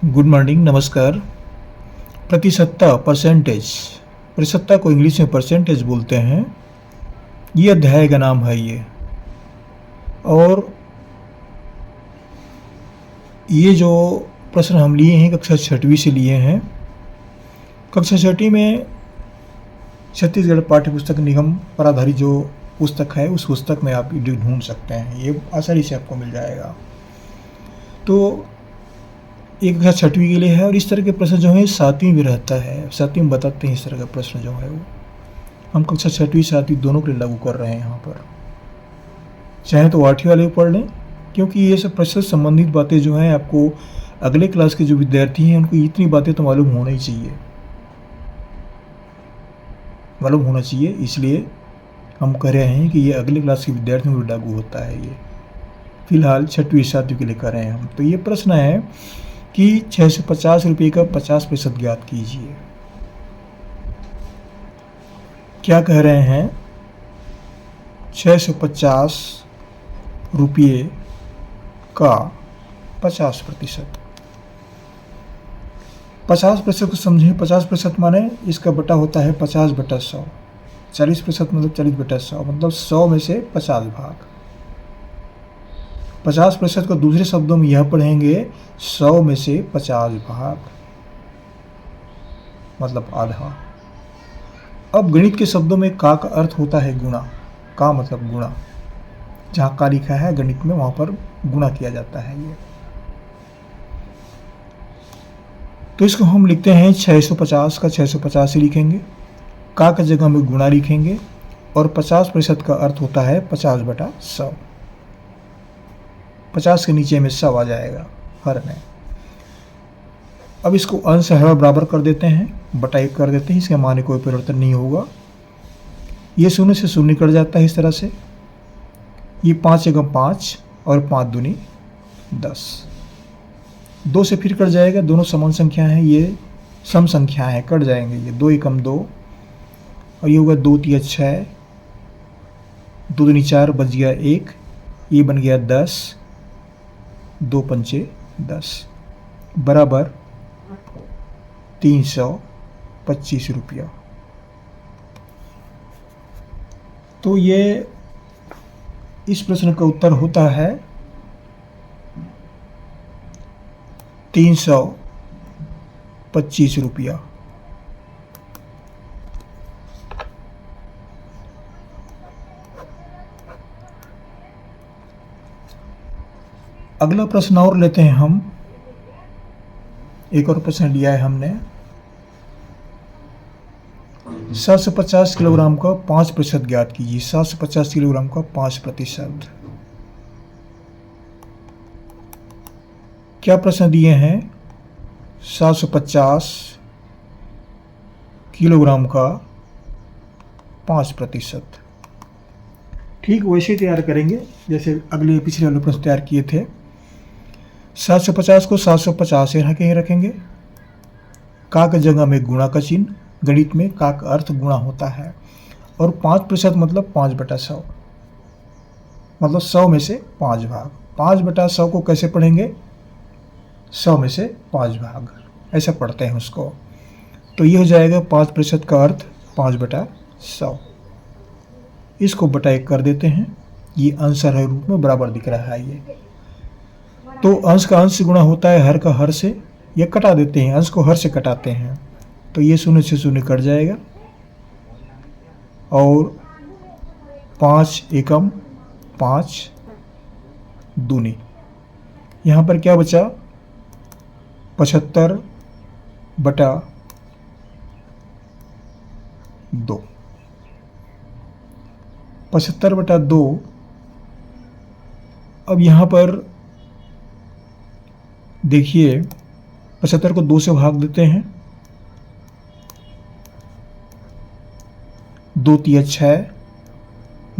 Good morning, नमस्कार। प्रतिशतता, percentage. प्रतिशतता को इंग्लिश में परसेंटेज बोलते हैं। ये अध्याय का नाम है ये। और ये जो प्रश्न हम लिए हैं कक्षा छठवीं से लिए हैं। कक्षा छठी में छत्तीसगढ़ पाठ्य पुस्तक निगम पर आधारित जो पुस्तक है उस पुस्तक में आप ढूंढ सकते हैं, ये आसानी से आपको मिल जाएगा। तो एक कक्षा छठवीं के लिए है और इस तरह के प्रश्न जो है सातवीं में रहता है, सातवीं में बताते हैं इस तरह का प्रश्न जो है वो हम कक्षा छठवीं सातवीं दोनों के लिए लागू कर रहे हैं यहाँ पर। चाहे तो आठवीं वाले पढ़ लें, क्योंकि ये सब प्रश्न संबंधित बातें जो हैं आपको अगले क्लास के जो विद्यार्थी हैं उनको इतनी बातें तो मालूम होना ही चाहिए, मालूम होना चाहिए। इसलिए हम कह रहे हैं कि ये अगले क्लास के विद्यार्थियों को लागू होता है। ये फिलहाल छठवीं सातवीं के लिए कर रहे हैं हम। तो ये प्रश्न है कि 650 रुपये का 50% ज्ञात कीजिए। क्या कह रहे हैं? 650 रुपये का 50%। 50% को समझें। 50% माने इसका बटा होता है 50/100। 40% मतलब 40/100, मतलब 100 में से 50 भाग। 50% को दूसरे शब्दों में यह पढ़ेंगे 100 में से 50 भाग, मतलब आधा। अब गणित के शब्दों में का अर्थ होता है गुणा। का मतलब गुणा। जहाँ का लिखा है गणित में वहाँ पर गुणा किया जाता है ये। तो इसको हम लिखते हैं 650 का 650 ही लिखेंगे, का जगह में गुणा लिखेंगे और 50% का अर्थ होता है 50/100। 50 के नीचे में 100 आ जाएगा हर में। अब इसको अंश हर बराबर कर देते हैं, बटा 1 कर देते हैं, इसके मान में कोई परिवर्तन नहीं होगा। ये शून्य से शून्य कट जाता है इस तरह से। ये 5 एकम 5 और 5 दूनी 10। 2 से फिर कट जाएगा, दोनों समान संख्या हैं, ये सम संख्या है, कट जाएंगे ये। 2 एकम 2 और ये होगा 2 तिया 6, 2 दूनी 4 बच गया 1, ये बन गया 10, 2 पंचे 10 बराबर 325 रुपया। तो ये इस प्रश्न का उत्तर होता है 325 रुपया। अगला प्रश्न और लेते हैं हम। एक और प्रश्न लिया है हमने। 750 किलोग्राम का 5% ज्ञात कीजिए। 750 किलोग्राम का 5%। क्या प्रश्न दिए हैं? 750 किलोग्राम का 5%। ठीक वैसे तैयार करेंगे जैसे अगले पिछले वाले प्रश्न तैयार किए थे। 750 को 750 यहाँ कहीं रखेंगे, का जगह में गुणा का चिन्ह। गणित में का अर्थ गुणा होता है। और 5% मतलब 5/100, मतलब 100 में से 5 भाग। 5/100 को कैसे पढ़ेंगे? 100 में से 5 भाग, ऐसा पढ़ते हैं उसको। तो ये हो जाएगा 5% का अर्थ 5/100। इसको बटा 1 कर देते हैं, ये अंश हर रूप में बराबर दिख रहा है ये। तो अंश का अंश से गुणा होता है हर का हर से, ये कटा देते हैं, अंश को हर से कटाते हैं। तो ये शून्य से शून्य कट जाएगा और 5 एकम 5 दूनी, यहाँ पर क्या बचा? 75/2। 75/2। अब यहाँ पर देखिए 75 को 2 से भाग देते हैं। 2 तिया 6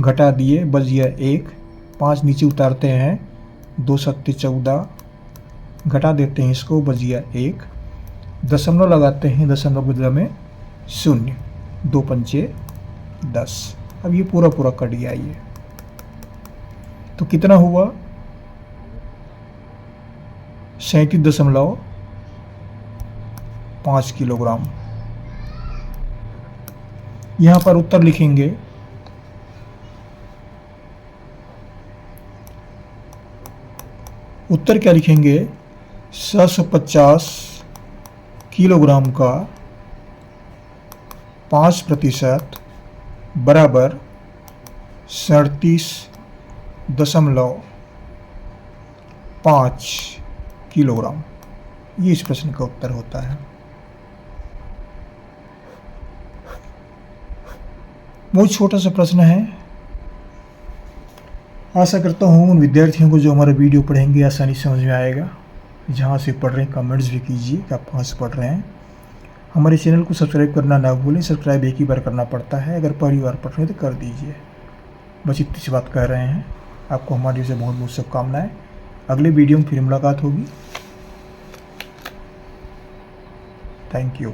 घटा दिए, बच गया 1, 5 नीचे उतारते हैं, 2 सत्ते 14 घटा देते हैं इसको, बच गया 1, दशमलव लगाते हैं, दशमलव के बदले में 0, 2 पंचे 10। अब ये पूरा पूरा कट गया ये। तो कितना हुआ? 37.5 5 किलोग्राम। यहाँ पर उत्तर लिखेंगे। उत्तर क्या लिखेंगे? 750 किलोग्राम का 5% बराबर 37.5 किलोग्राम। ये इस प्रश्न का उत्तर होता है। बहुत छोटा सा प्रश्न है। आशा करता हूँ उन विद्यार्थियों को जो हमारा वीडियो पढ़ेंगे आसानी समझ में आएगा। जहाँ से पढ़ रहे हैं कमेंट्स भी कीजिए कि आप कहाँ से पढ़ रहे हैं। हमारे चैनल को सब्सक्राइब करना ना भूलें। सब्सक्राइब एक ही बार करना पड़ता है, अगर पहली बार पढ़ रहे हैं तो कर दीजिए। बस इतनी सी बात कह रहे हैं। आपको हमारी से बहुत बहुत शुभकामनाएं। अगले वीडियो में फिर मुलाकात होगी। Thank you.